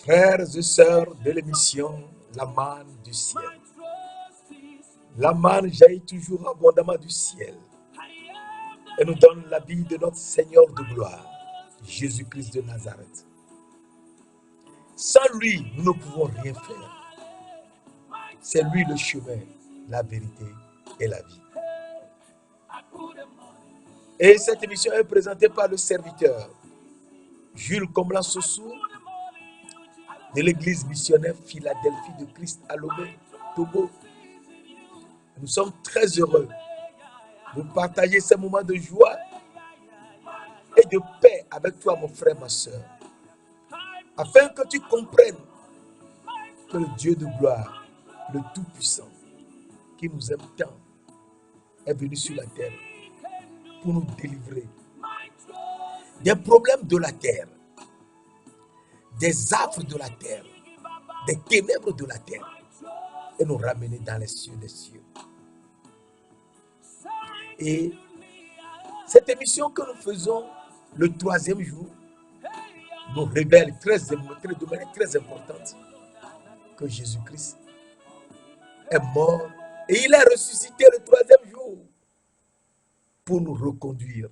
Frères et sœurs de l'émission, la manne du ciel. La manne jaillit toujours abondamment du ciel et nous donne la vie de notre Seigneur de gloire, Jésus-Christ de Nazareth. Sans lui, nous ne pouvons rien faire. C'est lui le chemin, la vérité et la vie. Et cette émission est présentée par le serviteur Jules Comblan Sossou de l'église missionnaire Philadelphie de Christ à Lomé, Togo. Nous sommes très heureux de partager ces moments de joie et de paix avec toi, mon frère, ma soeur, afin que tu comprennes que le Dieu de gloire, le Tout-Puissant, qui nous aime tant, est venu sur la terre pour nous délivrer des problèmes de la terre, des affres de la terre, des ténèbres de la terre, et nous ramener dans les cieux des cieux. Et cette émission que nous faisons le 3e jour nous révèle de manière très importante que Jésus-Christ est mort et il est ressuscité le 3e jour pour nous reconduire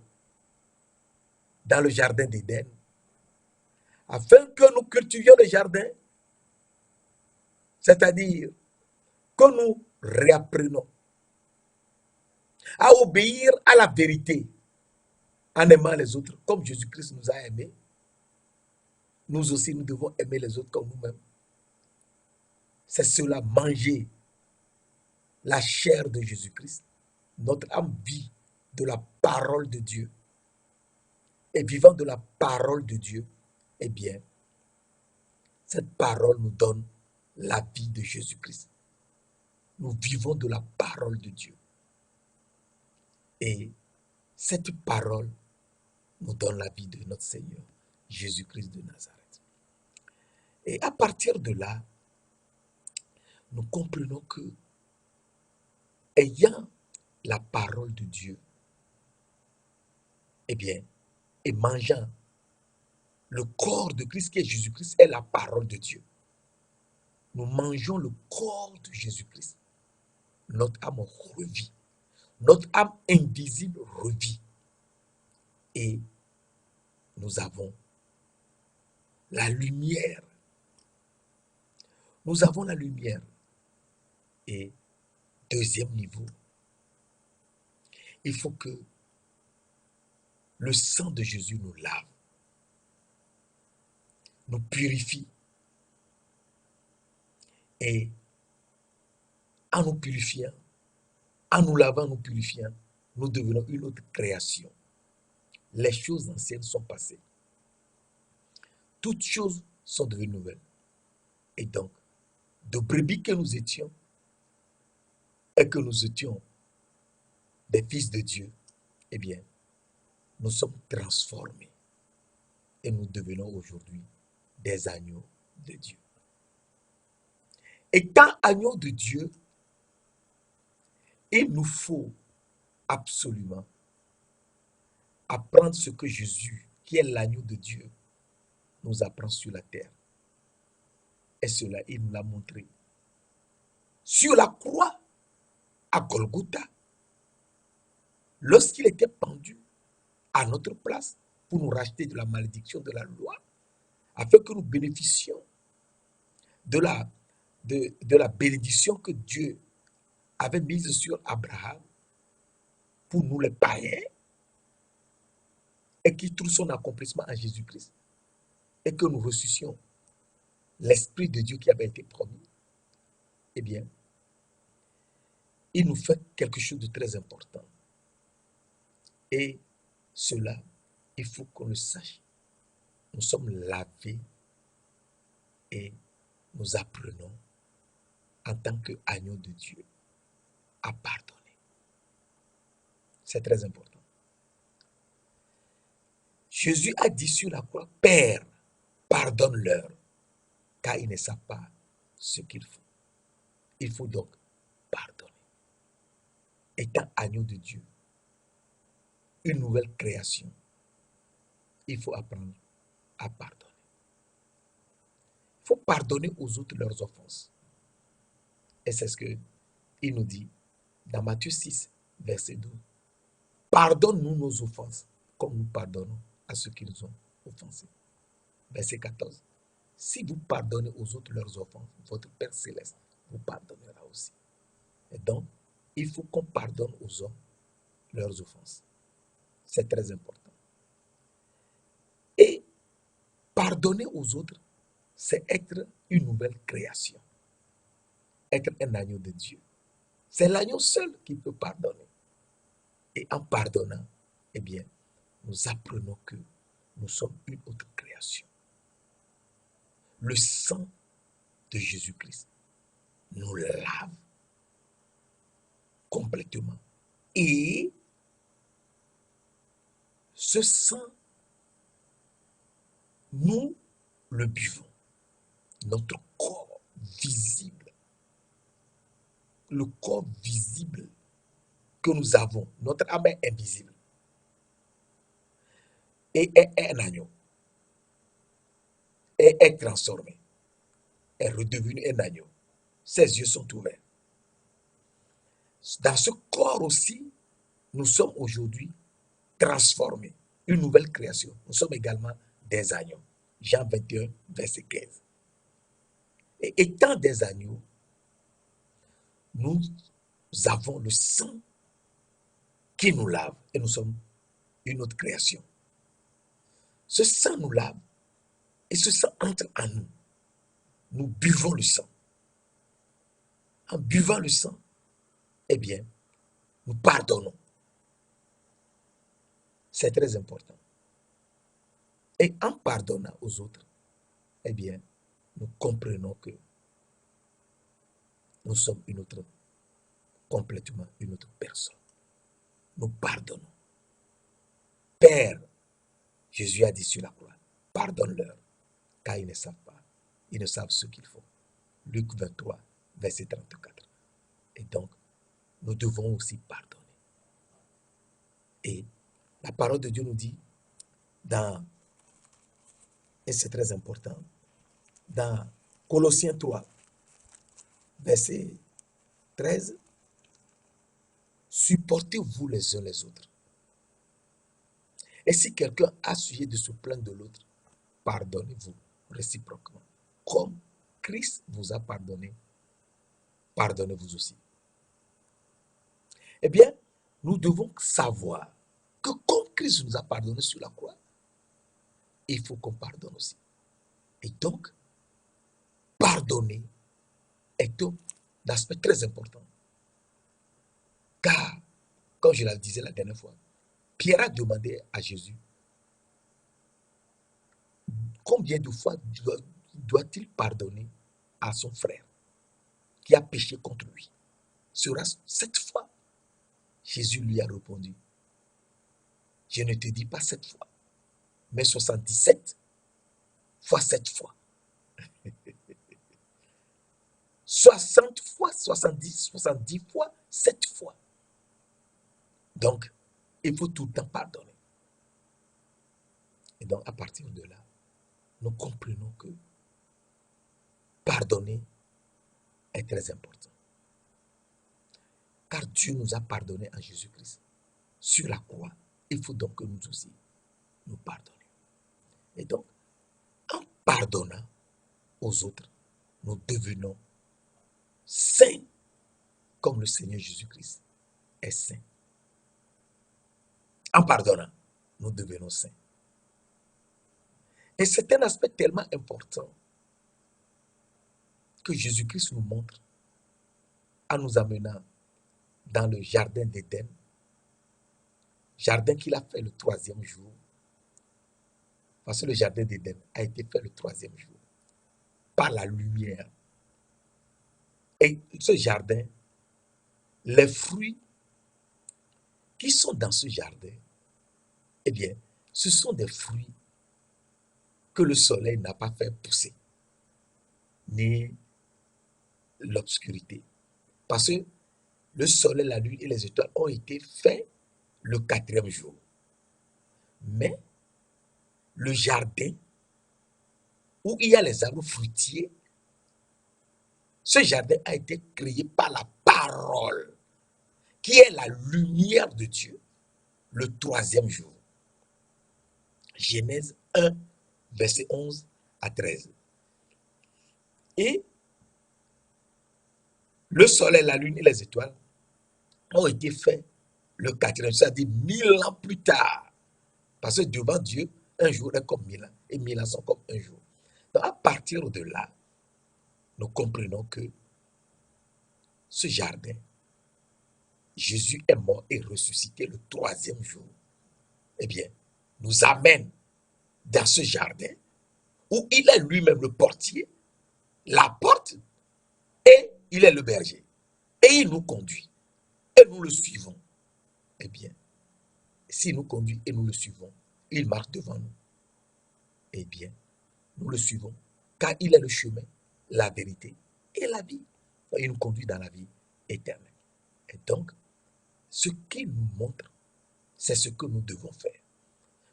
dans le jardin d'Éden, afin que nous cultivions le jardin, c'est-à-dire que nous réapprenons à obéir à la vérité en aimant les autres comme Jésus-Christ nous a aimés. Nous aussi, nous devons aimer les autres comme nous-mêmes. C'est cela, manger la chair de Jésus-Christ. Notre âme vit de la parole de Dieu. Et vivant de la parole de Dieu, eh bien, cette parole nous donne la vie de Jésus-Christ. Nous vivons de la parole de Dieu. Et cette parole nous donne la vie de notre Seigneur, Jésus-Christ de Nazareth. Et à partir de là, nous comprenons que, ayant la parole de Dieu, eh bien, et mangeant le corps de Christ qui est Jésus-Christ est la parole de Dieu. Nous mangeons le corps de Jésus-Christ. Notre âme revit. Notre âme invisible revit. Et nous avons la lumière. Nous avons la lumière. Et deuxième niveau, il faut que le sang de Jésus nous lave, nous purifie. Et en nous purifiant, en nous lavant, nous purifiant, nous devenons une autre création. Les choses anciennes sont passées. Toutes choses sont devenues nouvelles. Et donc, de brebis que nous étions, et que nous étions des fils de Dieu, eh bien, nous sommes transformés. Et nous devenons aujourd'hui des agneaux de Dieu. Étant agneaux de Dieu, il nous faut absolument apprendre ce que Jésus, qui est l'agneau de Dieu, nous apprend sur la terre. Et cela, il nous l'a montré. Sur la croix, à Golgotha, lorsqu'il était pendu à notre place pour nous racheter de la malédiction de la loi, afin que nous bénéficions de la bénédiction que Dieu avait mise sur Abraham pour nous les païens, et qui trouve son accomplissement en Jésus-Christ, et que nous ressuscions l'Esprit de Dieu qui avait été promis, eh bien, il nous fait quelque chose de très important. Et cela, il faut qu'on le sache. Nous sommes lavés et nous apprenons en tant qu'agneaux de Dieu à pardonner. C'est très important. Jésus a dit sur la croix, Père, pardonne-leur, car ils ne savent pas ce qu'ils font. Il faut donc pardonner. Étant agneau de Dieu, une nouvelle création, il faut apprendre à pardonner. Il faut pardonner aux autres leurs offenses. Et c'est ce qu'il nous dit dans Matthieu 6, verset 12. Pardonne-nous nos offenses, comme nous pardonnons à ceux qui nous ont offensés. Verset 14. Si vous pardonnez aux autres leurs offenses, votre Père céleste vous pardonnera aussi. Et donc, il faut qu'on pardonne aux hommes leurs offenses. C'est très important. Et pardonner aux autres, c'est être une nouvelle création. Être un agneau de Dieu. C'est l'agneau seul qui peut pardonner. Et en pardonnant, eh bien, nous apprenons que nous sommes une autre création. Le sang de Jésus-Christ nous lave complètement. Et ce sang, nous le buvons. Notre corps visible, le corps visible que nous avons, notre âme est invisible et est un agneau, et est transformé, est redevenu un agneau. Ses yeux sont ouverts. Dans ce corps aussi, nous sommes aujourd'hui transformés, une nouvelle création. Nous sommes également des agneaux. Jean 21, verset 15. Et étant des agneaux, nous avons le sang qui nous lave et nous sommes une autre création. Ce sang nous lave et ce sang entre en nous. Nous buvons le sang. En buvant le sang, eh bien, nous pardonnons. C'est très important. Et en pardonnant aux autres, eh bien, nous comprenons que nous sommes complètement une autre personne. Nous pardonnons. Père, Jésus a dit sur la croix, pardonne-leur, car ils ne savent pas. Ils ne savent ce qu'ils font. Luc 23, verset 34. Et donc, nous devons aussi pardonner. Et la parole de Dieu nous dit, et c'est très important, dans Colossiens 3, verset 13, supportez-vous les uns les autres. Et si quelqu'un a sujet de se plaindre de l'autre, pardonnez-vous réciproquement. Comme Christ vous a pardonné, pardonnez-vous aussi. Eh bien, nous devons savoir que comme Christ nous a pardonné sur la croix, il faut qu'on pardonne aussi. Et donc, pardonner est un aspect très important. Car, comme je le disais la dernière fois, Pierre a demandé à Jésus, combien de fois doit-il pardonner à son frère qui a péché contre lui? Sera 7 fois? Jésus lui a répondu, je ne te dis pas 7 fois, mais 77 fois 7 fois. 60 fois, 70 fois, 7 fois. Donc, il faut tout le temps pardonner. Et donc, à partir de là, nous comprenons que pardonner est très important. Car Dieu nous a pardonné en Jésus-Christ. Sur la croix, il faut donc que nous aussi, nous pardonnions. Et donc, en pardonnant aux autres, nous devenons saints comme le Seigneur Jésus-Christ est saint. En pardonnant, nous devenons saints. Et c'est un aspect tellement important que Jésus-Christ nous montre en nous amenant dans le jardin d'Éden, jardin qu'il a fait le 3e jour, parce que le jardin d'Éden a été fait le 3e jour, par la lumière. Et ce jardin, les fruits qui sont dans ce jardin, eh bien, ce sont des fruits que le soleil n'a pas fait pousser, ni l'obscurité. Parce que le soleil, la lune et les étoiles ont été faits le 4e jour. Mais le jardin où il y a les arbres fruitiers, ce jardin a été créé par la parole, qui est la lumière de Dieu, le troisième jour. Genèse 1, verset 11 à 13. Et le soleil, la lune et les étoiles ont été faits le quatrième, c'est-à-dire 1000 ans plus tard. Parce que devant Dieu, un jour est comme 1000 ans, et 1000 ans sont comme un jour. Donc à partir de là, nous comprenons que ce jardin, Jésus est mort et ressuscité le troisième jour, eh bien, nous amène dans ce jardin où il est lui-même le portier, la porte, et il est le berger. Et il nous conduit, et nous le suivons. Eh bien, s'il nous conduit et nous le suivons, il marche devant nous. Eh bien, nous le suivons, car il est le chemin, la vérité et la vie. Il nous conduit dans la vie éternelle. Et donc, ce qu'il nous montre, c'est ce que nous devons faire.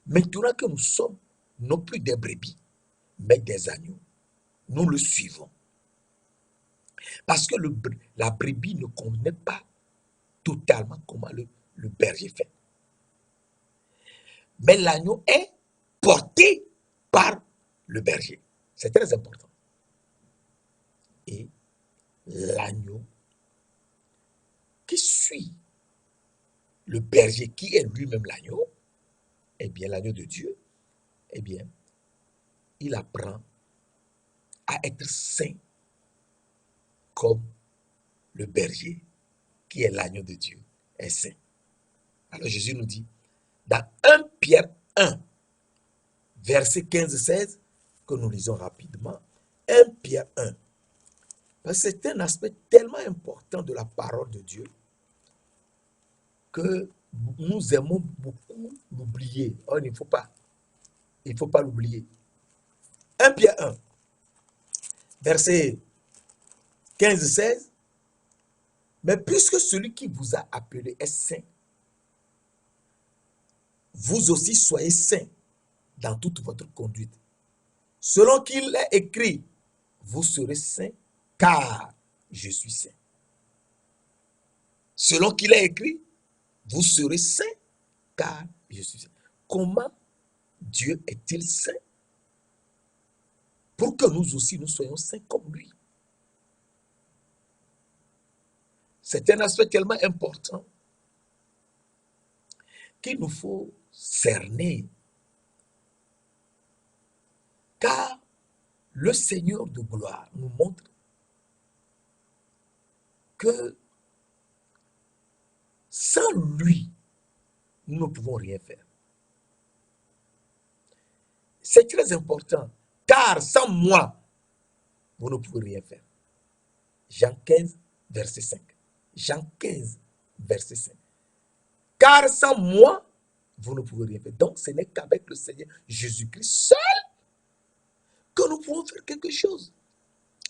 Maintenant que nous sommes non plus des brebis, mais des agneaux, nous le suivons. Parce que la brebis ne connaît pas totalement comment le berger fait. Mais l'agneau est porté par le berger. C'est très important. Et l'agneau qui suit le berger, qui est lui-même l'agneau, eh bien l'agneau de Dieu, eh bien, il apprend à être saint comme le berger, qui est l'agneau de Dieu, est saint. Alors Jésus nous dit, dans 1 Pierre 1, verset 15-16, que nous lisons rapidement, 1 Pierre 1, parce que c'est un aspect tellement important de la parole de Dieu que nous aimons beaucoup l'oublier. Or, il ne faut pas l'oublier. 1 Pierre 1, verset 15-16, mais puisque celui qui vous a appelé est saint, vous aussi soyez saints dans toute votre conduite. Selon qu'il est écrit, vous serez saints car je suis saint. Selon qu'il est écrit, vous serez saints car je suis saint. Comment Dieu est-il saint? Pour que nous aussi nous soyons saints comme lui. C'est un aspect tellement important qu'il nous faut cerner. Car le Seigneur de gloire nous montre que sans lui, nous ne pouvons rien faire. C'est très important, car sans moi, vous ne pouvez rien faire. Jean 15, verset 5. Jean 15, verset 5. Car sans moi, vous ne pouvez rien faire. Donc, ce n'est qu'avec le Seigneur Jésus-Christ seul que nous pouvons faire quelque chose.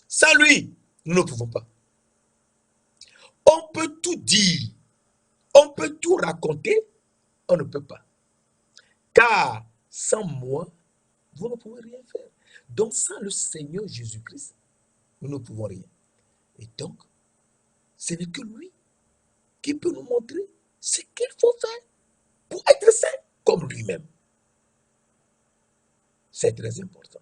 Sans lui, nous ne pouvons pas. On peut tout dire, on peut tout raconter, on ne peut pas. Car sans moi, vous ne pouvez rien faire. Donc, sans le Seigneur Jésus-Christ, nous ne pouvons rien. Et donc, ce n'est que lui qui peut nous montrer ce qu'il faut faire pour être saint comme lui-même. C'est très important.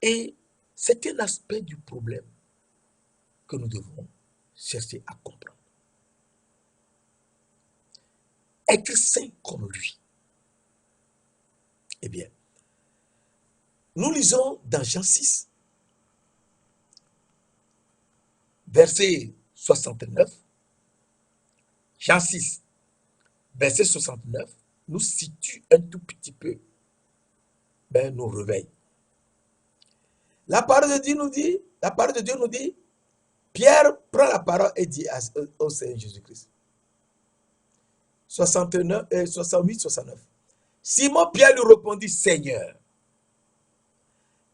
Et c'est un aspect du problème que nous devons chercher à comprendre. Être saint comme lui. Eh bien, nous lisons dans Jean 6, verset 69. Jean 6, verset 69, nous situe un tout petit peu nos réveils. La parole de Dieu nous dit, Pierre prend la parole et dit au Seigneur Jésus-Christ. 68, 69. Simon Pierre lui répondit, Seigneur,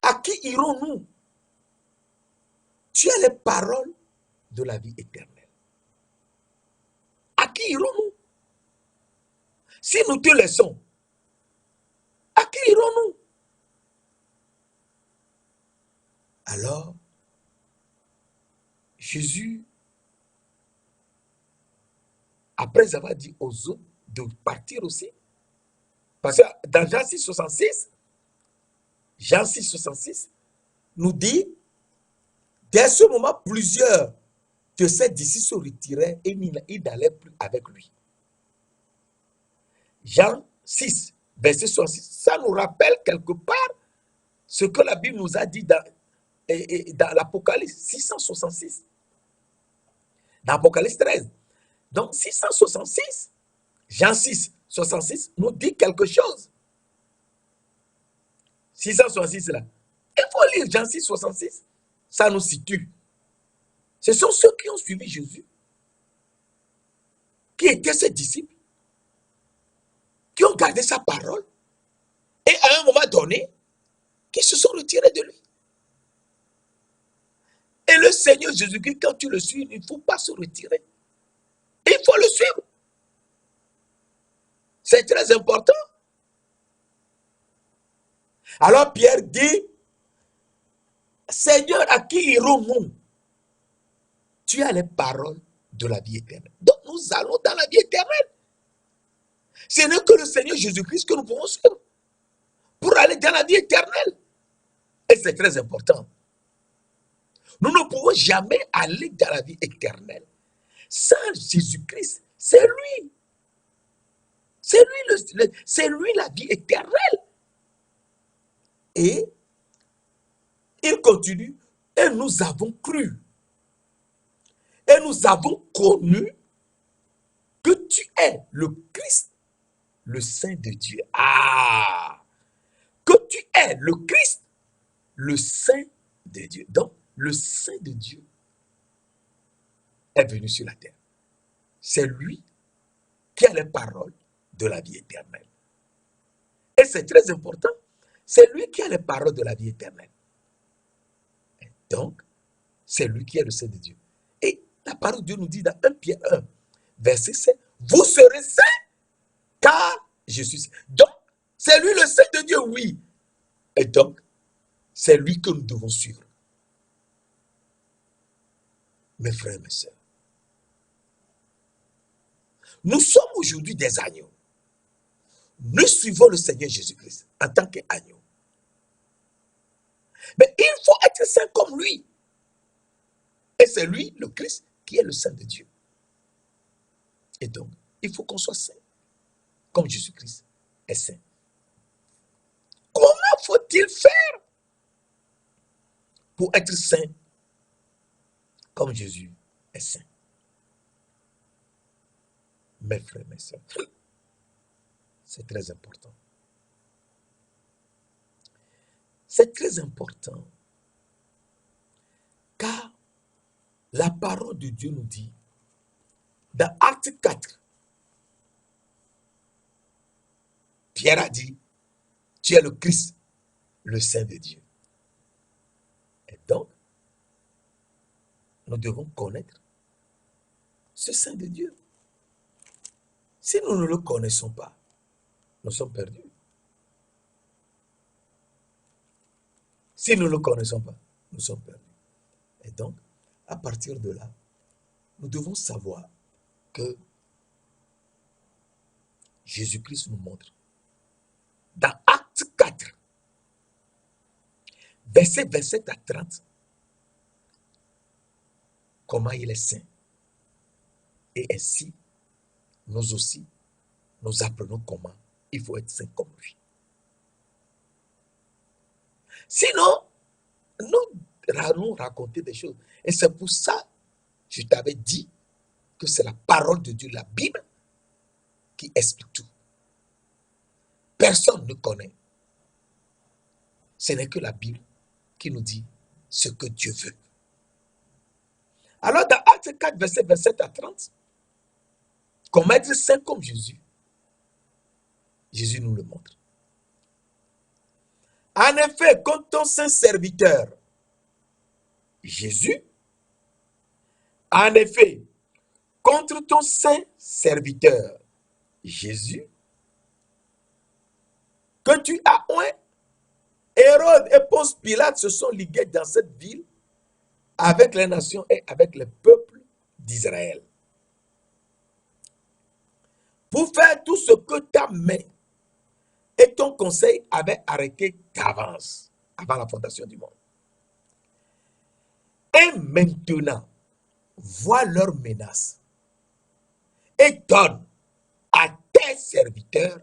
à qui irons-nous? Tu as les paroles de la vie éternelle. À qui irons-nous? Si nous te laissons, Alors, Jésus, après avoir dit aux autres de partir aussi, parce que dans Jean 6, 66, Jean 6, 66 nous dit, dès ce moment, plusieurs de ses disciples se retiraient et ils n'allaient plus avec lui. Jean 6, verset 66, ça nous rappelle quelque part ce que la Bible nous a dit dans l'Apocalypse 666, dans l'Apocalypse 13. Donc 666, Jean 6, 66 nous dit quelque chose. 666 là. Il faut lire Jean 6, 66. Ça nous situe. Ce sont ceux qui ont suivi Jésus, qui étaient ses disciples, qui ont gardé sa parole, et à un moment donné, qui se sont retirés de lui. Et le Seigneur Jésus-Christ, quand tu le suis, il ne faut pas se retirer. Il faut le suivre. C'est très important. Alors Pierre dit, Seigneur, à qui irons-nous? Tu as les paroles de la vie éternelle. Donc nous allons dans la vie éternelle. Ce n'est que le Seigneur Jésus-Christ que nous pouvons suivre pour aller dans la vie éternelle. Et c'est très important. Nous ne pouvons jamais aller dans la vie éternelle sans Jésus-Christ. C'est lui. C'est lui la vie éternelle. Et il continue. Et nous avons cru. Et nous avons connu que tu es le Christ, le Saint de Dieu. Ah! Que tu es le Christ, le Saint de Dieu. Donc, le Saint de Dieu est venu sur la terre. C'est lui qui a les paroles de la vie éternelle. Et c'est très important. C'est lui qui a les paroles de la vie éternelle. Et donc, c'est lui qui est le Saint de Dieu. Et la parole de Dieu nous dit dans 1 Pierre 1, verset 7, vous serez saints car je suis saint. Donc, c'est lui le Saint de Dieu, oui. Et donc, c'est lui que nous devons suivre. Mes frères et mes sœurs, nous sommes aujourd'hui des agneaux. Nous suivons le Seigneur Jésus-Christ en tant qu'agneau. Mais il faut être saint comme lui. Et c'est lui, le Christ, qui est le Saint de Dieu. Et donc, il faut qu'on soit saint, comme Jésus-Christ est saint. Comment faut-il faire pour être saint, comme Jésus est saint? Mes frères, mes sœurs, c'est très important. C'est très important, car la parole de Dieu nous dit, dans Acte 4, Pierre a dit, tu es le Christ, le Saint de Dieu. Et donc, nous devons connaître ce Saint de Dieu. Si nous ne le connaissons pas, nous sommes perdus. Si nous ne le connaissons pas, nous sommes perdus. Et donc, à partir de là, nous devons savoir que Jésus-Christ nous montre dans Acte 4, verset 27 à 30, comment il est saint. Et ainsi, nous aussi, nous apprenons comment il faut être saint comme lui. Sinon, nous allons raconter des choses. Et c'est pour ça que je t'avais dit que c'est la parole de Dieu, la Bible, qui explique tout. Personne ne connaît. Ce n'est que la Bible qui nous dit ce que Dieu veut. Alors, dans Acte 4, verset 27 à 30, comment être saint comme Jésus, Jésus nous le montre. En effet, comme ton saint serviteur, Jésus, en effet, contre ton saint serviteur, Jésus, que tu as oint et Hérode et Ponce Pilate se sont ligués dans cette ville avec les nations et avec le peuple d'Israël pour faire tout ce que ta main et ton conseil avaient arrêté d'avance, avant la fondation du monde. Et maintenant, vois leurs menaces et donne à tes serviteurs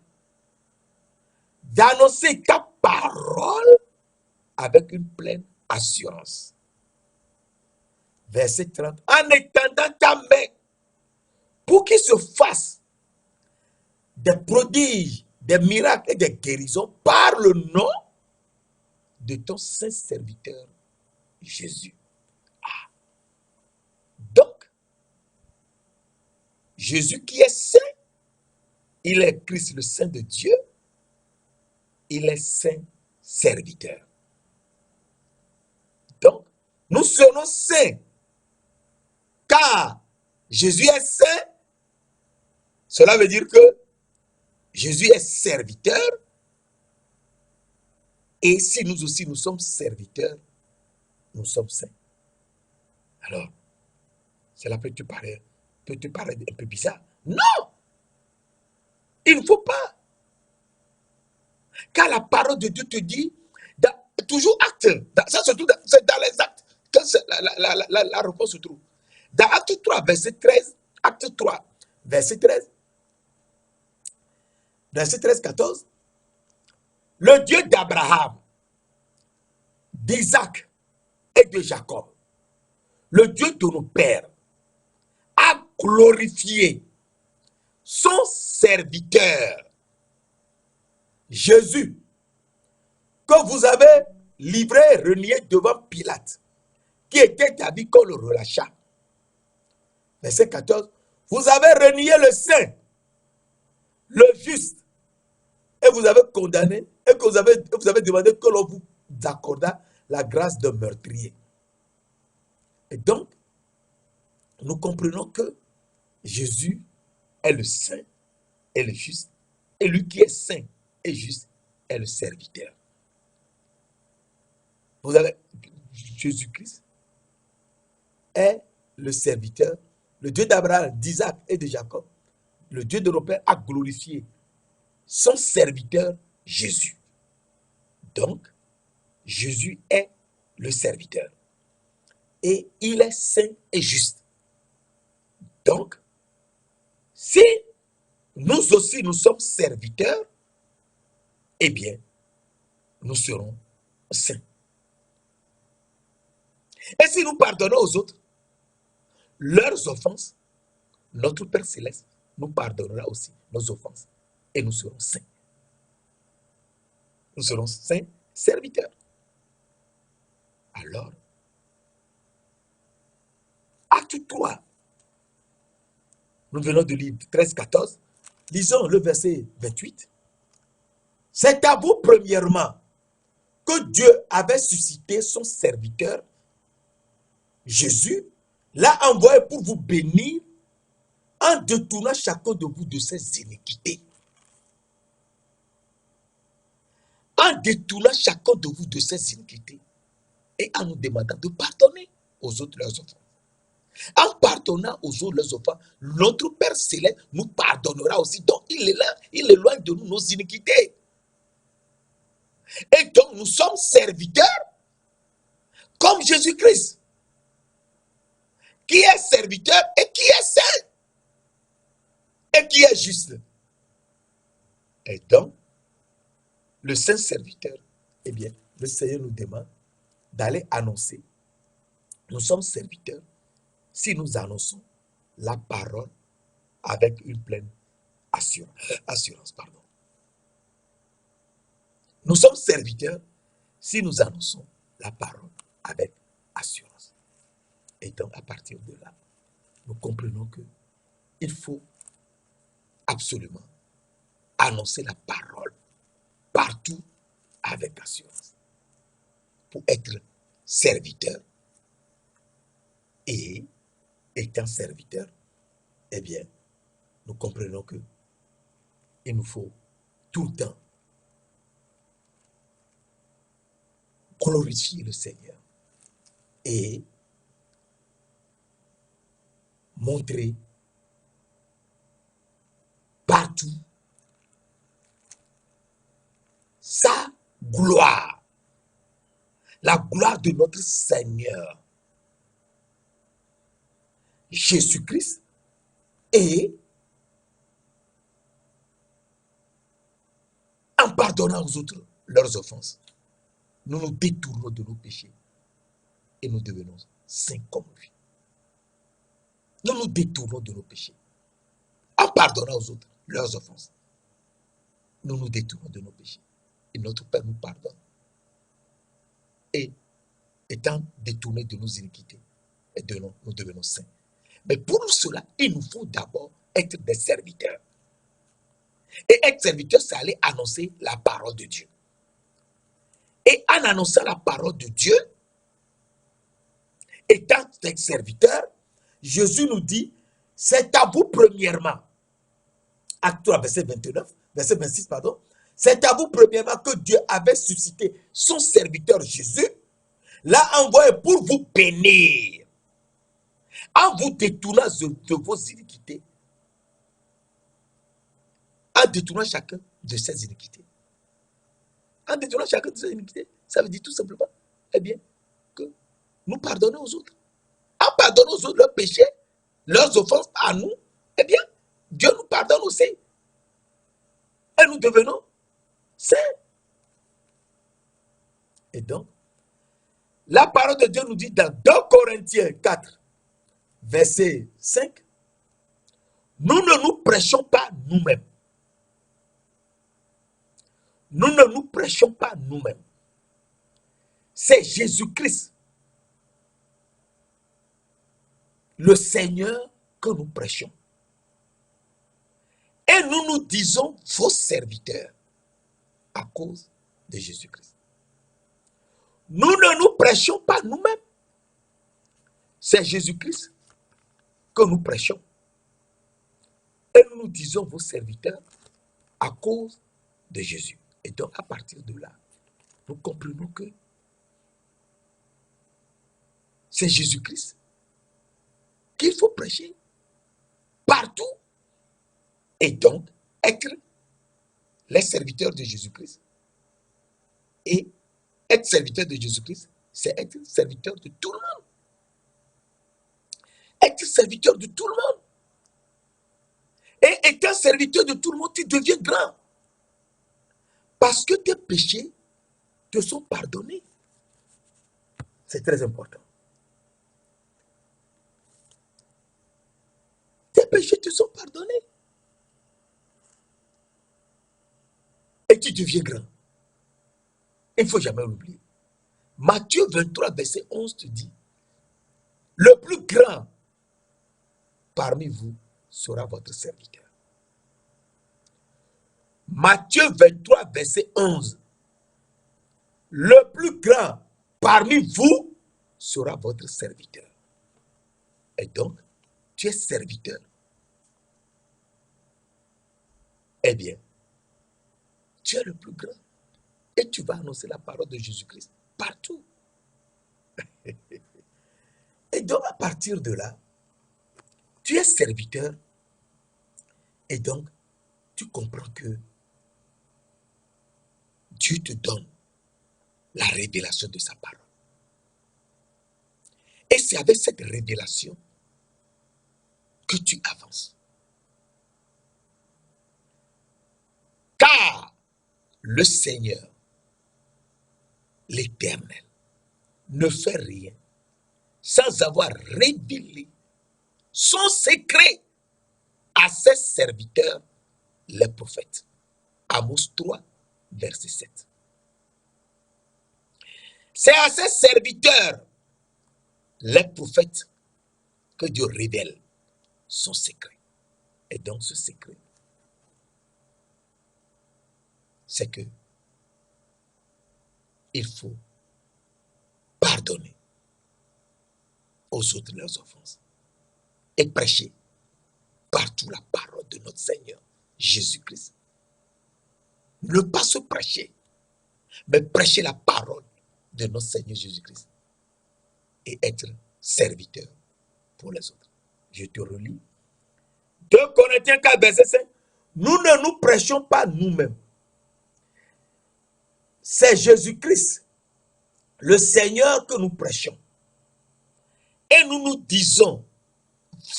d'annoncer ta parole avec une pleine assurance. Verset 30. En étendant ta main pour qu'il se fasse des prodiges, des miracles et des guérisons par le nom de ton saint serviteur Jésus. Ah. Donc, Jésus qui est saint, il est Christ le Saint de Dieu, il est saint serviteur. Donc, nous serons saints car Jésus est saint. Cela veut dire que Jésus est serviteur. Et si nous aussi nous sommes serviteurs, nous sommes saints. Alors, cela peut te paraître un peu bizarre. Non! Il ne faut pas. Car la parole de Dieu te dit, toujours acte, ça surtout c'est dans les actes que la réponse se trouve. Dans Acte 3, verset 13, Acte 3, verset 13, verset 13, 14, le Dieu d'Abraham, d'Isaac et de Jacob, le Dieu de nos pères, a glorifié son serviteur, Jésus, que vous avez livré, renié devant Pilate, qui était établi qu'on le relâcha. Verset 14, vous avez renié le saint, le juste, et vous avez condamné, et que vous avez demandé que l'on vous accordât la grâce de meurtrier. Et donc, nous comprenons que Jésus est le saint et le juste, et lui qui est saint et juste est le serviteur. Vous avez Jésus-Christ est le serviteur, le Dieu d'Abraham, d'Isaac et de Jacob, le Dieu de nos pères a glorifié son serviteur Jésus. Donc, Jésus est le serviteur. Et il est saint et juste. Donc, si nous aussi nous sommes serviteurs, eh bien, nous serons saints. Et si nous pardonnons aux autres leurs offenses, notre Père Céleste nous pardonnera aussi nos offenses et nous serons saints. Nous serons saints serviteurs. Alors, Acte 3, nous venons de lire 13-14, lisons le verset 28. C'est à vous, premièrement, que Dieu avait suscité son serviteur, Jésus, l'a envoyé pour vous bénir en détournant chacun de vous de ses iniquités. En détournant chacun de vous de ses iniquités et en nous demandant de pardonner aux autres leurs offenses. En pardonnant aux autres leurs offenses, notre Père Céleste nous pardonnera aussi. Donc, il est là, il éloigne de nous nos iniquités. Et donc, nous sommes serviteurs comme Jésus-Christ, qui est serviteur et qui est saint, et qui est juste. Et donc, le saint serviteur, eh bien, le Seigneur nous demande d'aller annoncer. Nous sommes serviteurs si nous annonçons la parole avec une pleine assurance. Nous sommes serviteurs si nous annonçons la parole avec assurance. Et donc, à partir de là, nous comprenons qu'il faut absolument annoncer la parole partout avec assurance pour être serviteur. Et étant serviteur, eh bien, nous comprenons que il nous faut tout le temps glorifier le Seigneur et montrer partout sa gloire, la gloire de notre Seigneur Jésus-Christ et en pardonnant aux autres leurs offenses, nous nous détournons de nos péchés et nous devenons saints comme lui. Nous nous détournons de nos péchés en pardonnant aux autres leurs offenses. Nous nous détournons de nos péchés et notre Père nous pardonne. Et étant détournés de nos iniquités, et nous devenons saints. Mais pour cela, il nous faut d'abord être des serviteurs. Et être serviteur, c'est aller annoncer la parole de Dieu. Et en annonçant la parole de Dieu, étant des serviteurs, Jésus nous dit, c'est à vous premièrement, Acte 3, verset 29, verset 26, pardon, c'est à vous premièrement que Dieu avait suscité son serviteur Jésus, l'a envoyé pour vous bénir, en vous détournant de vos iniquités, en détournant chacun de ses iniquités. En détournant chacun de ses iniquités, ça veut dire tout simplement, eh bien, que nous pardonnons aux autres. En pardonnant aux autres leurs péchés, leurs offenses à nous, eh bien, Dieu nous pardonne aussi. Et nous devenons saints. Et donc, la parole de Dieu nous dit dans 2 Corinthiens 4, verset 5, nous ne nous prêchons pas nous-mêmes. Nous ne nous prêchons pas nous-mêmes. C'est Jésus-Christ, le Seigneur, que nous prêchons. Et nous nous disons vos serviteurs à cause de Jésus-Christ. Nous ne nous prêchons pas nous-mêmes. C'est Jésus-Christ que nous prêchons. Et nous nous disons vos serviteurs à cause de Jésus. Et donc, à partir de là, nous comprenons que c'est Jésus-Christ qu'il faut prêcher partout. Et donc, être les serviteurs de Jésus-Christ. Et être serviteur de Jésus-Christ, c'est être serviteur de tout le monde. Être serviteur de tout le monde. Et étant serviteur de tout le monde, tu deviens grand. Parce que tes péchés te sont pardonnés. C'est très important. Tes péchés te sont pardonnés. Et tu deviens grand. Il ne faut jamais l'oublier. Matthieu 23, verset 11 te dit, le plus grand parmi vous sera votre serviteur. Matthieu 23, verset 11. Le plus grand parmi vous sera votre serviteur. Et donc, tu es serviteur. Eh bien, tu es le plus grand. Et tu vas annoncer la parole de Jésus-Christ partout. Et donc, à partir de là, tu es serviteur. Et donc, tu comprends que Dieu te donne la révélation de sa parole. Et c'est avec cette révélation que tu avances. Car le Seigneur, l'Éternel, ne fait rien sans avoir révélé son secret à ses serviteurs, les prophètes. Amos 3, verset 7. C'est à ses serviteurs, les prophètes, que Dieu révèle son secret. Et donc ce secret, c'est que il faut pardonner aux autres leurs offenses et prêcher partout la parole de notre Seigneur Jésus-Christ. Ne pas se prêcher, mais prêcher la parole de notre Seigneur Jésus-Christ et être serviteur pour les autres. Je te relis. 2 Corinthiens 4, verset 5. Nous ne nous prêchons pas nous-mêmes. C'est Jésus-Christ, le Seigneur, que nous prêchons. Et nous nous disons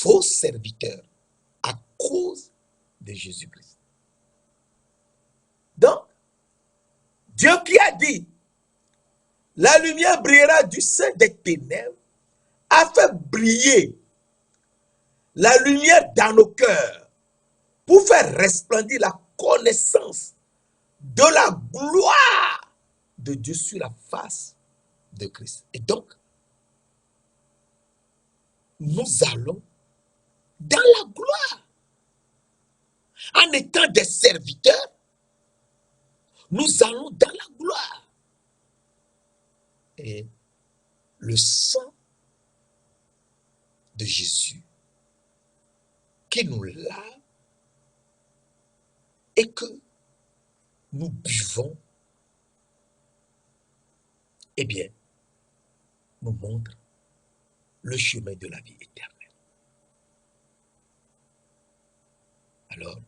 vos serviteurs à cause de Jésus-Christ. Donc, Dieu qui a dit, la lumière brillera du sein des ténèbres, a fait briller la lumière dans nos cœurs pour faire resplendir la connaissance de la gloire de Dieu sur la face de Christ. Et donc, nous allons dans la gloire. En étant des serviteurs, nous allons dans la gloire. Et le sang de Jésus qui nous lave et que nous buvons, eh bien, nous montre le chemin de la vie éternelle. Alors,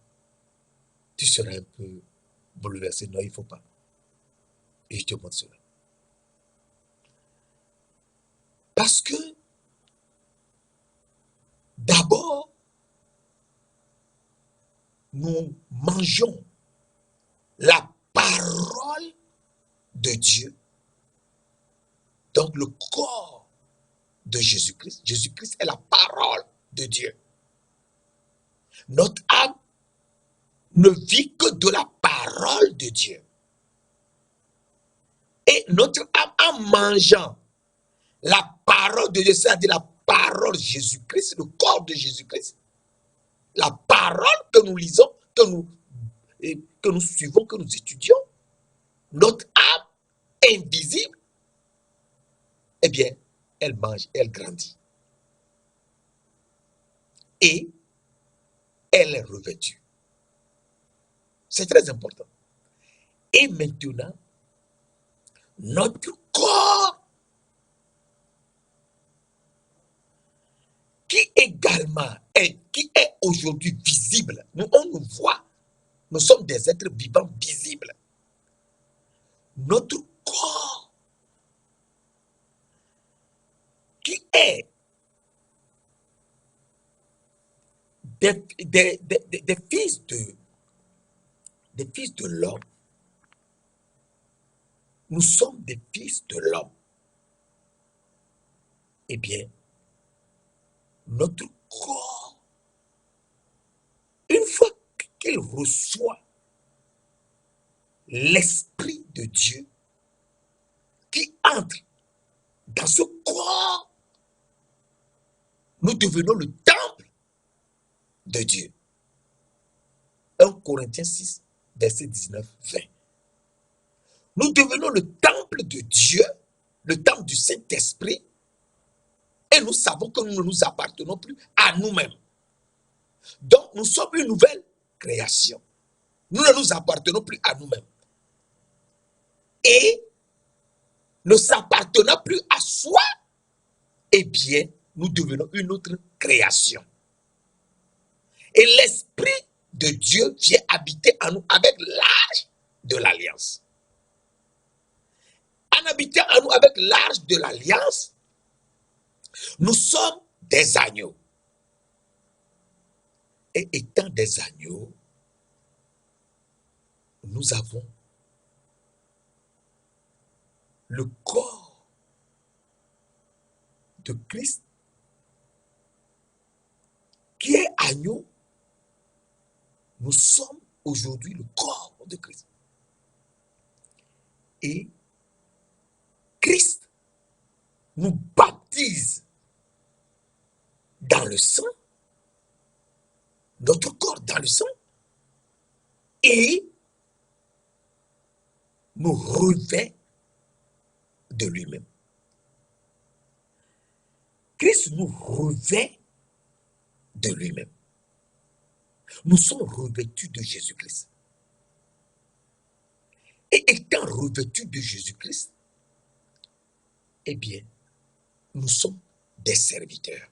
tu seras un peu bouleversé. Non, il ne faut pas. Et je te montre cela. Parce que, d'abord, nous mangeons la parole de Dieu, donc le corps de Jésus-Christ. Jésus-Christ est la parole de Dieu. Notre âme ne vit que de la parole de Dieu. Et notre âme, en mangeant la parole de Dieu, c'est-à-dire la parole de Jésus-Christ, le corps de Jésus-Christ, la parole que nous lisons, que nous suivons, que nous étudions, notre âme invisible, eh bien, elle mange, elle grandit. Et elle est revêtue. C'est très important. Et maintenant, notre corps, qui également qui est aujourd'hui visible, on nous voit, nous sommes des êtres vivants visibles. Notre corps, qui est des fils de l'homme, nous sommes des fils de l'homme. Eh bien, notre corps, une fois qu'il reçoit l'Esprit de Dieu qui entre dans ce corps, nous devenons le temple de Dieu. 1 Corinthiens 6, verset 19-20. Nous devenons le temple de Dieu, le temple du Saint-Esprit, et nous savons que nous ne nous appartenons plus à nous-mêmes. Donc, nous sommes une nouvelle création. Nous ne nous appartenons plus à nous-mêmes. Et ne s'appartenant plus à soi, eh bien, nous devenons une autre création. Et l'Esprit de Dieu vient habiter en nous avec l'âge de l'Alliance. En habitant en nous avec l'âge de l'Alliance, nous sommes des agneaux. Et étant des agneaux, nous avons le corps de Christ qui est agneau. Nous sommes aujourd'hui le corps de Christ. Et Christ nous baptise dans le sang, notre corps dans le sang, et nous revêt de lui-même. Christ nous revêt de lui-même. Nous sommes revêtus de Jésus-Christ. Et étant revêtus de Jésus-Christ, eh bien, nous sommes des serviteurs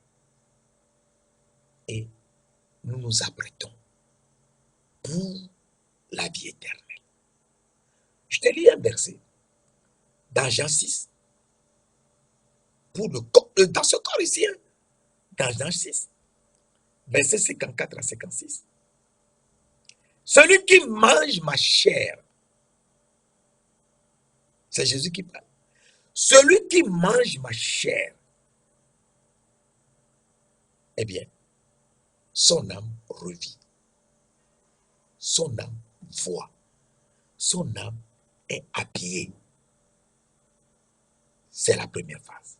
et nous nous apprêtons pour la vie éternelle. Je te lis un verset dans Jean 6, dans ce corps ici, hein, dans Jean 6, verset 54 à 56. Celui qui mange ma chair, c'est Jésus qui parle. Celui qui mange ma chair, eh bien, son âme revit, son âme voit, son âme est habillée. C'est la première phase.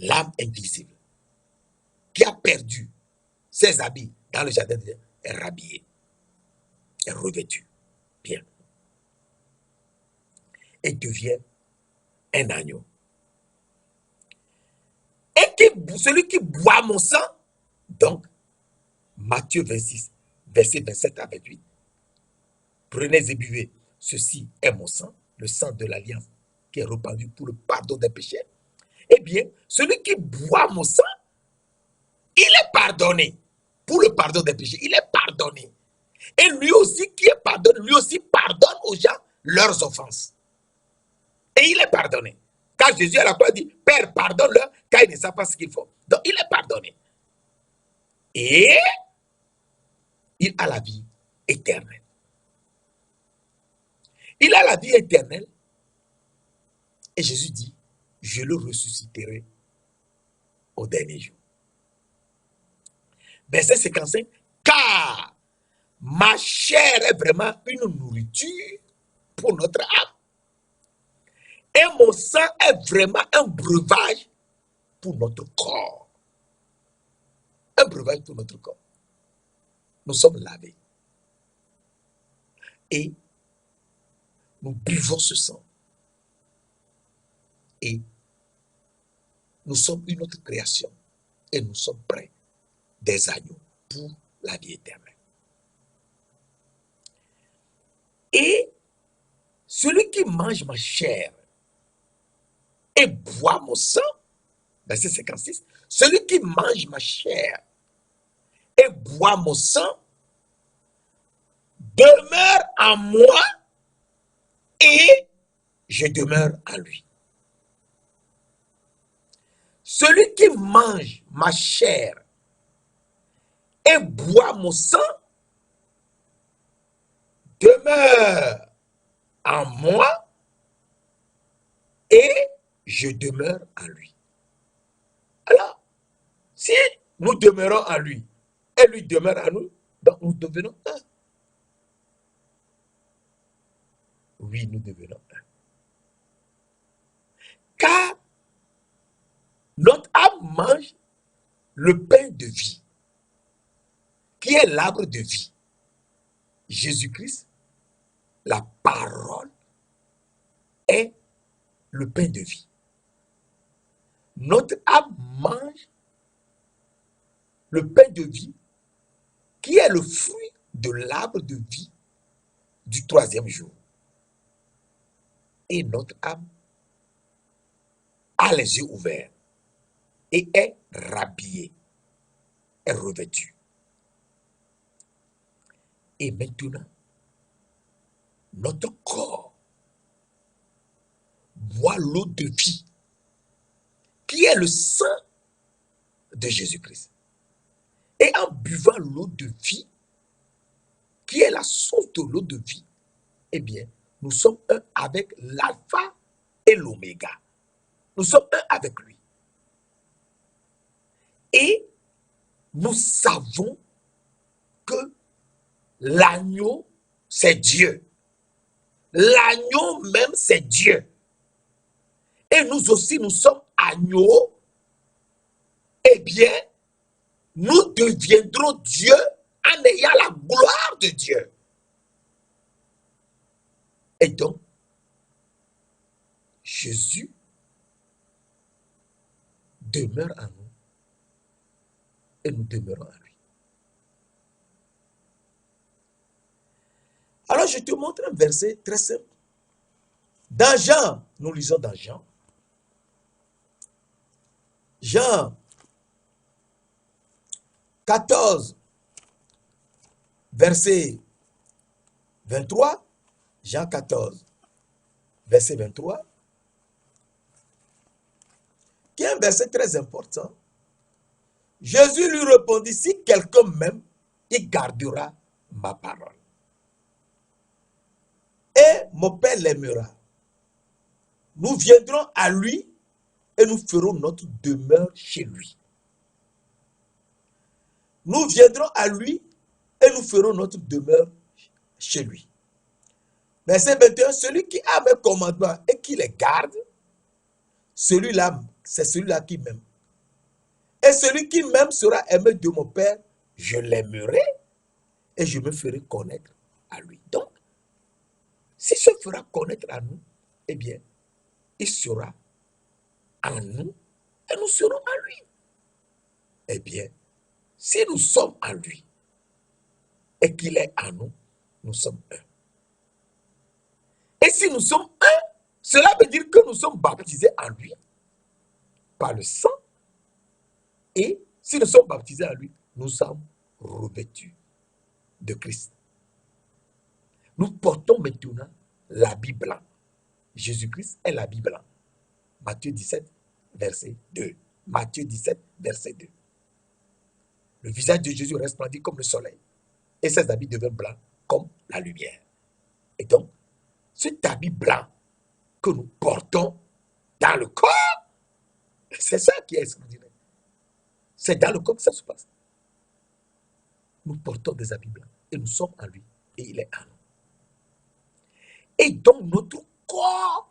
L'âme invisible qui a perdu ses habits dans le jardin de Dieu est rhabillée, est revêtue, bien, et devient un agneau. Et celui qui boit mon sang, donc, Matthieu 26, verset 27 à 28, prenez et buvez, ceci est mon sang, le sang de l'alliance qui est répandu pour le pardon des péchés. Eh bien, celui qui boit mon sang, il est pardonné pour le pardon des péchés. Il est pardonné. Et lui aussi qui est pardonné, lui aussi pardonne aux gens leurs offenses. Et il est pardonné. Car Jésus à la croix dit, Père, pardonne-leur, car ils ne savent pas ce qu'il faut. Donc il est pardonné. Et il a la vie éternelle. Il a la vie éternelle. Et Jésus dit, je le ressusciterai au dernier jour. Verset 55, car ma chair est vraiment une nourriture pour notre âme. Et mon sang est vraiment un breuvage pour notre corps. Un breuvage pour notre corps. Nous sommes lavés. Et nous buvons ce sang. Et nous sommes une autre création. Et nous sommes prêts des agneaux pour la vie éternelle. Et celui qui mange ma chair et boit mon sang, verset 56, celui qui mange ma chair et boit mon sang demeure en moi et je demeure en lui. Celui qui mange ma chair et boit mon sang demeure en moi et je demeure en lui. Alors, si nous demeurons en lui et lui demeure en nous, donc nous devenons un. Oui, nous devenons un. Car notre âme mange le pain de vie, qui est l'arbre de vie. Jésus-Christ, la parole, est le pain de vie. Notre âme mange le pain de vie, qui est le fruit de l'arbre de vie du troisième jour. Et notre âme a les yeux ouverts et est rhabillée, est revêtue. Et maintenant, notre corps boit l'eau de vie, qui est le sang de Jésus-Christ. Et en buvant l'eau de vie, qui est la source de l'eau de vie, eh bien, nous sommes un avec l'alpha et l'oméga. Nous sommes un avec lui. Et nous savons que l'agneau, c'est Dieu. L'agneau même, c'est Dieu. Et nous aussi, nous sommes agneaux. Eh bien, nous deviendrons Dieu en ayant la gloire de Dieu. Et donc, Jésus demeure en nous et nous demeurons en lui. Alors, je te montre un verset très simple. Dans Jean Nous lisons dans Jean. Jean 14, verset 23. Jean 14, verset 23. Qui est un verset très important. Jésus lui répondit, si quelqu'un m'aime, il gardera ma parole. Et mon Père l'aimera. Nous viendrons à lui et nous ferons notre demeure chez lui. Nous viendrons à lui et nous ferons notre demeure chez lui. Verset 21, celui qui a mes commandements et qui les garde, celui-là, c'est celui-là qui m'aime. Et celui qui m'aime sera aimé de mon Père, je l'aimerai et je me ferai connaître à lui. Donc, s'il se fera connaître à nous, eh bien, il sera en nous et nous serons en lui. Eh bien, si nous sommes en lui et qu'il est en nous, nous sommes un. Et si nous sommes un, cela veut dire que nous sommes baptisés en lui par le sang. Et si nous sommes baptisés en lui, nous sommes revêtus de Christ. Nous portons maintenant l'habit blanc. Jésus-Christ est l'habit blanc. Matthieu 17, verset 2. Matthieu 17, verset 2. Le visage de Jésus resplendit comme le soleil. Et ses habits deviennent blancs comme la lumière. Et donc, cet habit blanc que nous portons dans le corps, c'est ça qui est extraordinaire. C'est dans le corps que ça se passe. Nous portons des habits blancs et nous sommes en lui et il est en nous. Et donc notre corps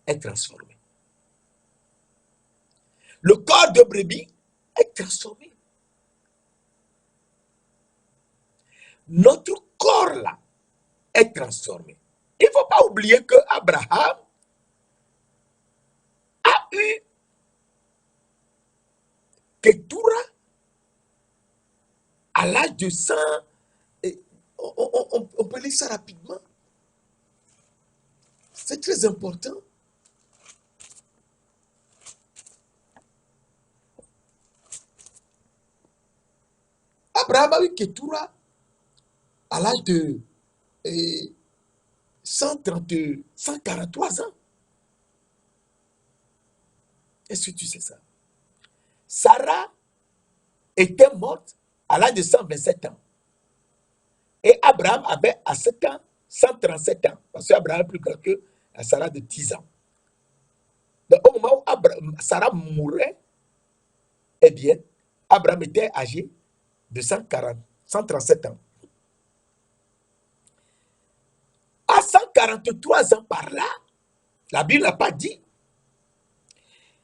est transformé. Le corps de brebis est transformé. Notre corps là est transformé. Il ne faut pas oublier que Abraham a eu Ketura à l'âge de 100. On peut lire ça rapidement. C'est très important. Abraham a eu Ketura à l'âge de 143 ans. Est-ce que tu sais ça? Sarah était morte à l'âge de 127 ans. Et Abraham avait à 7 ans 137 ans. Parce qu'Abraham est plus grand que Sarah de 10 ans. Donc, au moment où Sarah mourait, eh bien, Abraham était âgé de 137 ans. À 143 ans par là, la Bible n'a pas dit,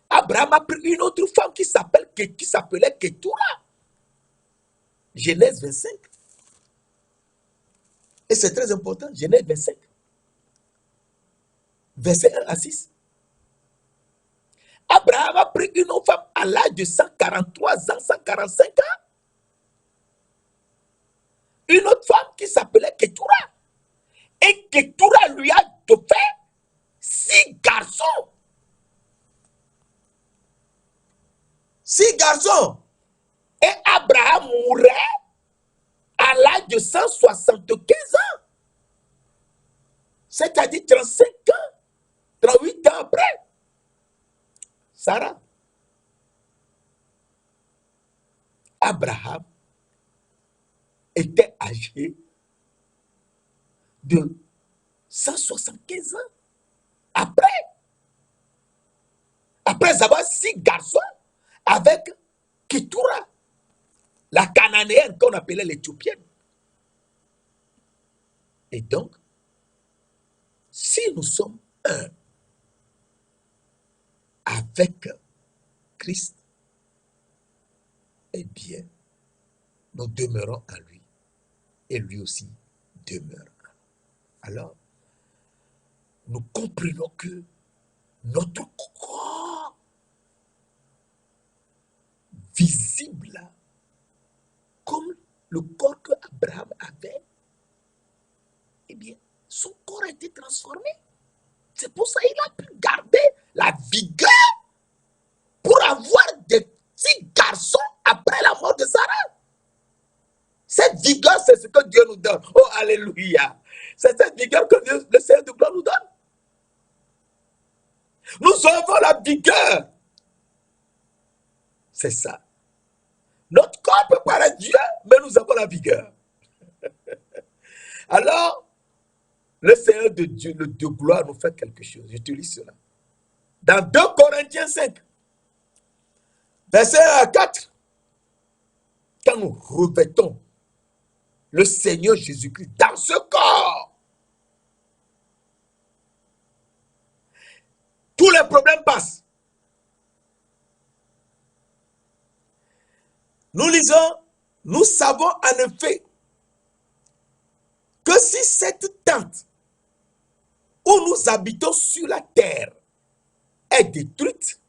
Abraham a pris une autre femme qui s'appelait Ketura. Genèse 25. Et c'est très important, Genèse 25. Verset 1 à 6. Abraham a pris une autre femme à l'âge de 143 ans, 145 ans. Une autre femme qui s'appelait Ketura. Et Ketura lui a fait 6 garçons. 6 garçons. Et Abraham mourait à l'âge de 175 ans. C'est-à-dire 35 ans, 38 ans après. Sarah. Abraham était âgé de 175 ans. Après avoir 6 garçons avec Ketura, la cananéenne qu'on appelait l'éthiopienne. Et donc, si nous sommes un avec Christ, eh bien, nous demeurons en lui et lui aussi demeure. Alors, nous comprenons que notre corps visible, comme le corps que Abraham avait, eh bien, son corps a été transformé. C'est pour ça qu'il a pu garder la vigueur pour avoir des petits garçons après la mort de Sarah. Cette vigueur, c'est ce que Dieu nous donne. Oh, alléluia. C'est cette vigueur que le Seigneur de gloire nous donne. Nous avons la vigueur. C'est ça. Notre corps peut paraître Dieu, mais nous avons la vigueur. Alors, le Seigneur de Dieu, le Dieu de gloire, nous fait quelque chose. Je te lis cela. Dans 2 Corinthiens 5, verset 4, quand nous revêtons le Seigneur Jésus-Christ dans ce corps, tous les problèmes passent. Nous lisons, nous savons en effet que si cette tente où nous habitons sur la terre est détruite,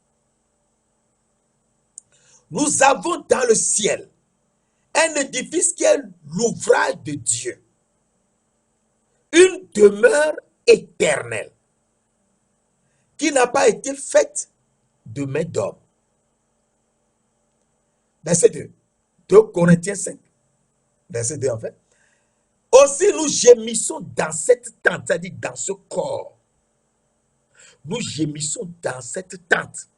nous avons dans le ciel un édifice qui est l'ouvrage de Dieu, une demeure éternelle qui n'a pas été faite de main d'homme. Verset 2. 2 Corinthiens 5. Verset 2 en fait. Aussi nous gémissons dans cette tente, c'est-à-dire dans ce corps. Nous gémissons dans cette tente,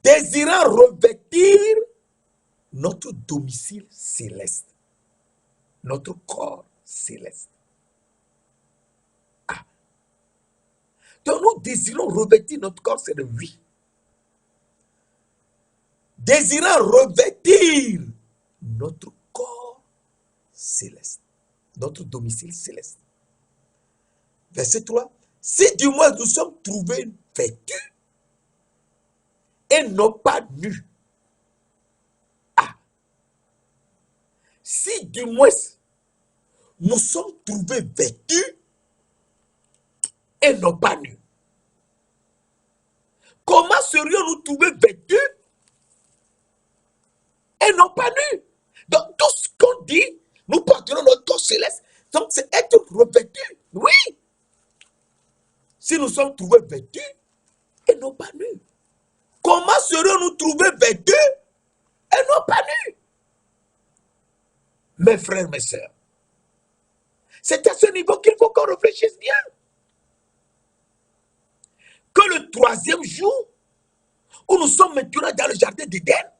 désirant revêtir notre domicile céleste, notre corps céleste. Ah. Donc nous désirons revêtir notre corps céleste, oui. Désirant revêtir notre corps céleste, notre domicile céleste. Verset 3. Si du moins nous sommes trouvés vêtus et non pas nus. Ah. Si du moins nous sommes trouvés vêtus et non pas nus. Comment serions-nous trouvés vêtus et non pas nus? Donc tout ce qu'on dit, nous porterons notre corps céleste. Donc c'est être revêtus. Oui. Si nous sommes trouvés vêtus et non pas nus. Comment serions-nous trouvés vêtus et non pas nus? Mes frères, mes sœurs, c'est à ce niveau qu'il faut qu'on réfléchisse bien. Que le 3e jour, où nous sommes maintenant dans le jardin d'Éden,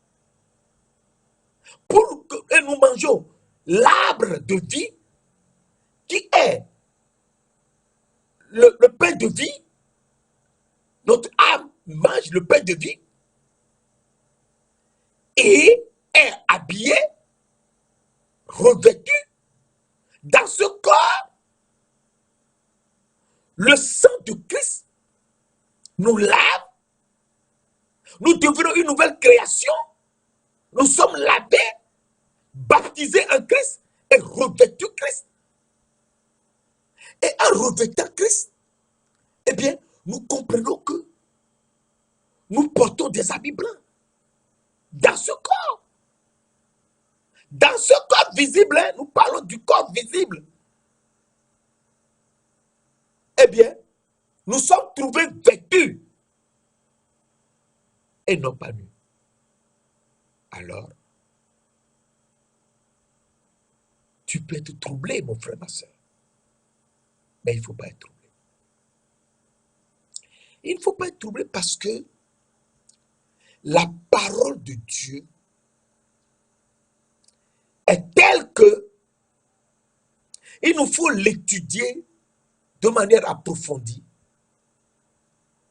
pour que nous mangeons l'arbre de vie, qui est le pain de vie, notre âme mange le pain de vie, et est habillé, revêtu, dans ce corps, le sang de Christ nous lave, nous devenons une nouvelle création, nous sommes lavés, baptisés en Christ et revêtus Christ. Et en revêtant Christ, eh bien, nous comprenons que nous portons des habits blancs dans ce corps. Dans ce corps visible, hein, nous parlons du corps visible. Eh bien, nous sommes trouvés vêtus et non pas nus. Alors, tu peux être troublé, mon frère, ma soeur. Mais il ne faut pas être troublé. Il ne faut pas être troublé parce que la parole de Dieu est telle que il nous faut l'étudier de manière approfondie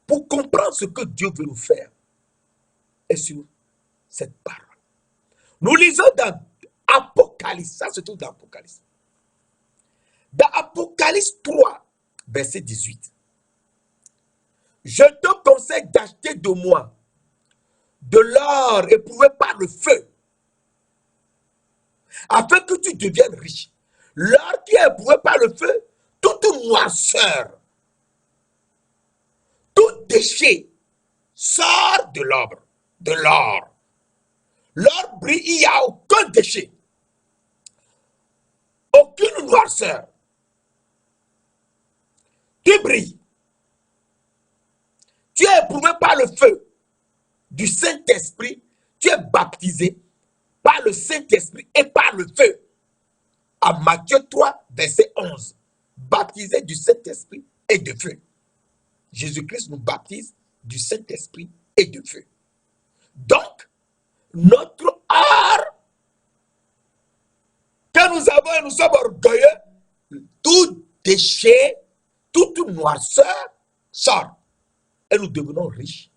pour comprendre ce que Dieu veut nous faire et sur cette parole. Nous lisons dans Apocalypse, ça se trouve dans Apocalypse. Dans Apocalypse 3, verset 18. Je te conseille d'acheter de moi de l'or éprouvé par le feu, afin que tu deviennes riche. L'or qui est éprouvé par le feu, toute noirceur, tout déchet sort de l'or. De l'or. L'or brille, il n'y a aucun déchet, aucune noirceur. tu brilles. Tu es éprouvé par le feu du Saint-Esprit. Tu es baptisé par le Saint-Esprit et par le feu. À Matthieu 3, verset 11. Baptisé du Saint-Esprit et de feu. Jésus-Christ nous baptise du Saint-Esprit et de feu. Donc, notre art que nous avons et nous sommes orgueilleux, tout déchet, toute noirceur sort. Et nous devenons riches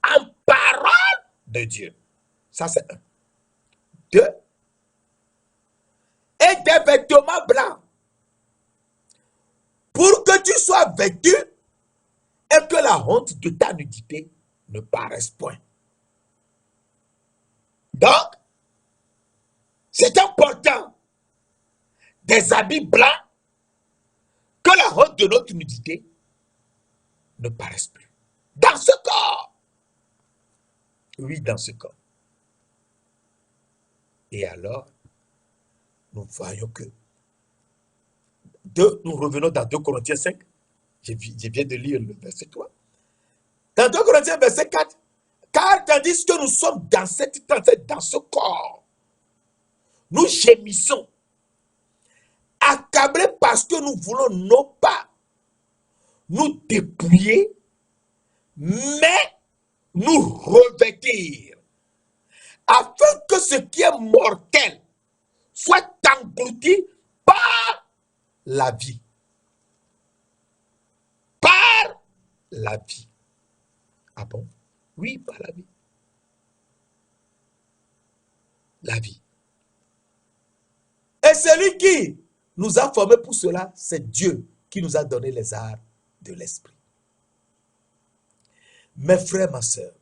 en parole de Dieu. Ça, c'est un. Deux. Et des vêtements blancs. Pour que tu sois vêtu et que la honte de ta nudité ne paraisse point. Donc, c'est important des habits blancs, que la honte de notre nudité ne paraisse plus. Dans ce corps. Oui, dans ce corps. Et alors, nous voyons que nous revenons dans 2 Corinthiens 5. Je viens de lire le verset 3. Dans 2 Corinthiens verset 4, car tandis que nous sommes dans dans ce corps, nous gémissons, accablés parce que nous voulons non pas nous dépouiller, mais nous revêtir, afin que ce qui est mortel soit englouti par la vie. Par la vie. Ah bon? Oui, par la vie. La vie. Et celui qui nous a formés pour cela, c'est Dieu qui nous a donné les arts de l'esprit. Mes frères, ma soeur,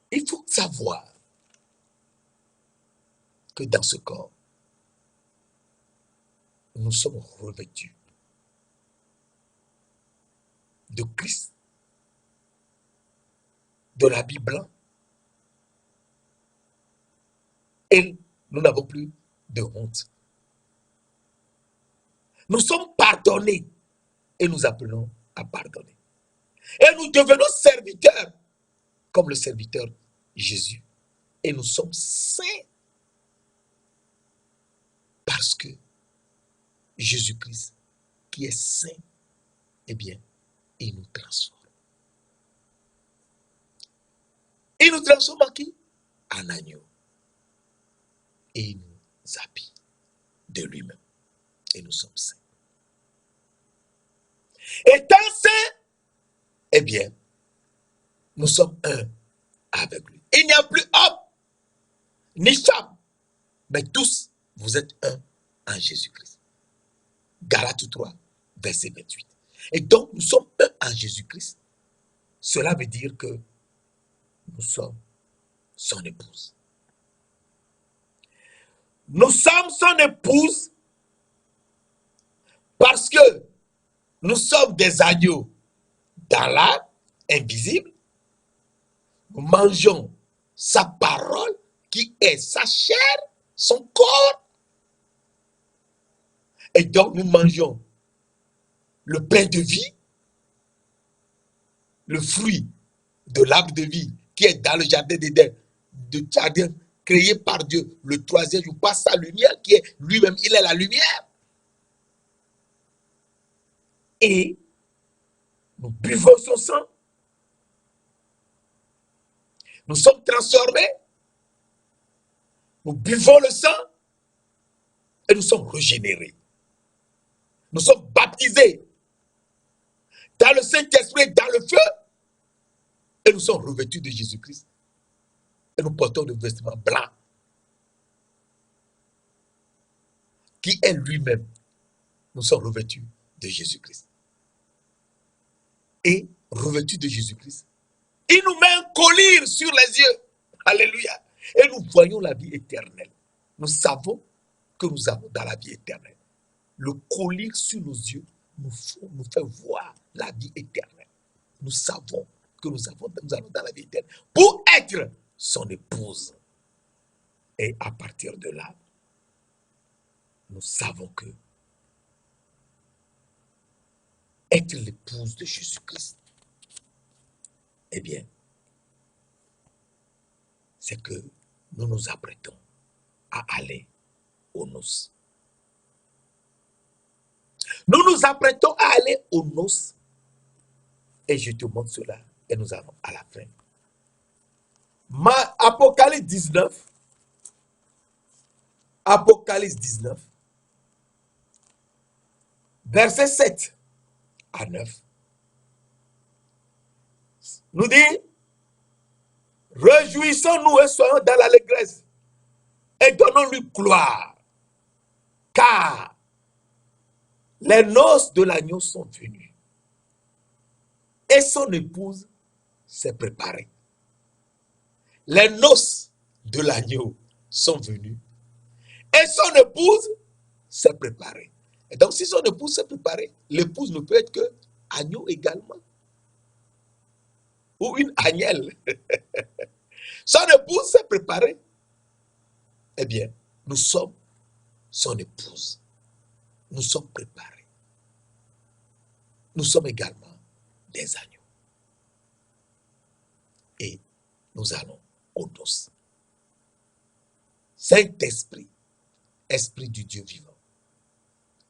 il faut savoir que dans ce corps, nous sommes revêtus de Christ, de l'habit blanc, et nous n'avons plus de honte. Nous sommes pardonnés et nous appelons à pardonner. Et nous devenons serviteurs comme le serviteur Jésus. Et nous sommes saints parce que Jésus-Christ, qui est saint, eh bien, il nous transforme. Il nous transforme en qui? En agneau. Et il nous habille de lui-même. Et nous sommes saints. Étant saints, eh bien, nous sommes un avec lui. Il n'y a plus homme, ni femme, mais tous, vous êtes un en Jésus-Christ. Galates 3, verset 28. Et donc, nous sommes un en Jésus-Christ. Cela veut dire que nous sommes son épouse. Nous sommes son épouse parce que nous sommes des agneaux dans l'âme invisible. Nous mangeons sa parole qui est sa chair, son corps. Et donc nous mangeons le pain de vie, le fruit de l'arbre de vie qui est dans le jardin d'Éden, le jardin créé par Dieu, le troisième jour, par sa lumière qui est lui-même, il est la lumière. Et nous buvons son sang. Nous sommes transformés. Nous buvons le sang et nous sommes régénérés. Nous sommes baptisés dans le Saint-Esprit, dans le feu, et nous sommes revêtus de Jésus-Christ. Et nous portons le vêtement blanc qui est lui-même. Nous sommes revêtus de Jésus-Christ. Et revêtus de Jésus-Christ, il nous met un collier sur les yeux. Alléluia. Et nous voyons la vie éternelle. Nous savons que nous avons dans la vie éternelle. Le collier sur nos yeux nous fait voir la vie éternelle. Nous savons que nous allons dans la vie éternelle pour être son épouse. Et à partir de là, nous savons que être l'épouse de Jésus-Christ, eh bien, c'est que nous nous apprêtons à aller aux noces. Nous nous apprêtons à aller aux noces. Et je te montre cela. Et nous allons à la fin. Apocalypse 19. Apocalypse 19. Verset 7 à 9. Nous dit, réjouissons-nous et soyons dans l'allégresse. Et donnons-lui gloire. Car les noces de l'agneau sont venues. Et son épouse s'est préparée. Les noces de l'agneau sont venues. Et son épouse s'est préparée. Et donc, si son épouse s'est préparée, l'épouse ne peut être que agneau également. Ou une agnelle. Son épouse s'est préparée. Eh bien, nous sommes son épouse. Nous sommes préparés. Nous sommes également des agneaux. Et nous allons aux noces. Saint-Esprit, Esprit du Dieu vivant,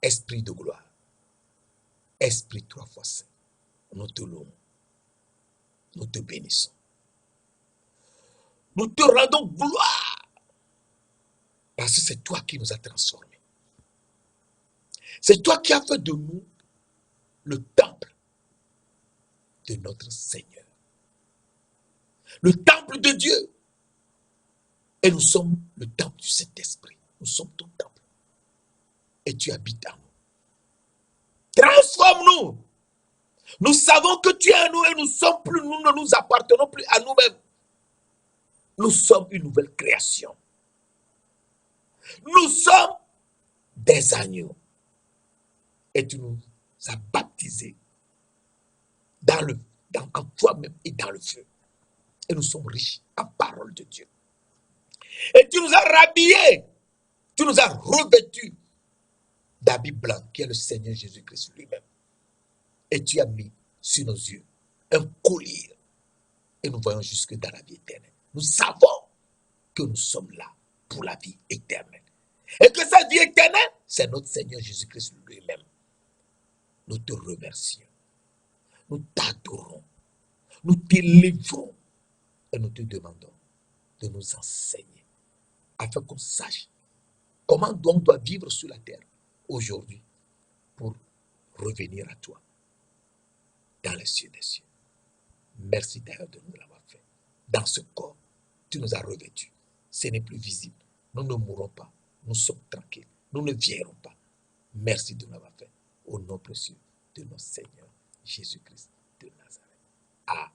Esprit de gloire, Esprit 3 fois saint, nous te louons, nous te bénissons. Nous te rendons gloire parce que c'est toi qui nous as transformés. C'est toi qui as fait de nous le temple de notre Seigneur. Le temple de Dieu. Et nous sommes le temple du Saint-Esprit. Nous sommes ton temple. Et tu habites en nous. Transforme-nous. Nous savons que tu es en nous et nous ne nous appartenons plus à nous-mêmes. Nous sommes une nouvelle création. Nous sommes des agneaux. Et tu nous as baptisés en toi-même et dans le feu. Et nous sommes riches en parole de Dieu. Et tu nous as rhabillés. Tu nous as revêtus d'habits blancs qui est le Seigneur Jésus-Christ lui-même. Et tu as mis sur nos yeux un collier. Et nous voyons jusque dans la vie éternelle. Nous savons que nous sommes là pour la vie éternelle. Et que cette vie éternelle, c'est notre Seigneur Jésus-Christ lui-même. Nous te remercions. Nous t'adorons. Nous t'élévons. Et nous te demandons de nous enseigner afin qu'on sache comment on doit vivre sur la terre aujourd'hui pour revenir à toi dans les cieux des cieux. Merci d'ailleurs de nous l'avoir fait. Dans ce corps, tu nous as revêtus. Ce n'est plus visible. Nous ne mourrons pas. Nous sommes tranquilles. Nous ne vieillirons pas. Merci de nous l'avoir fait. Au nom précieux de notre Seigneur Jésus-Christ de Nazareth. Amen.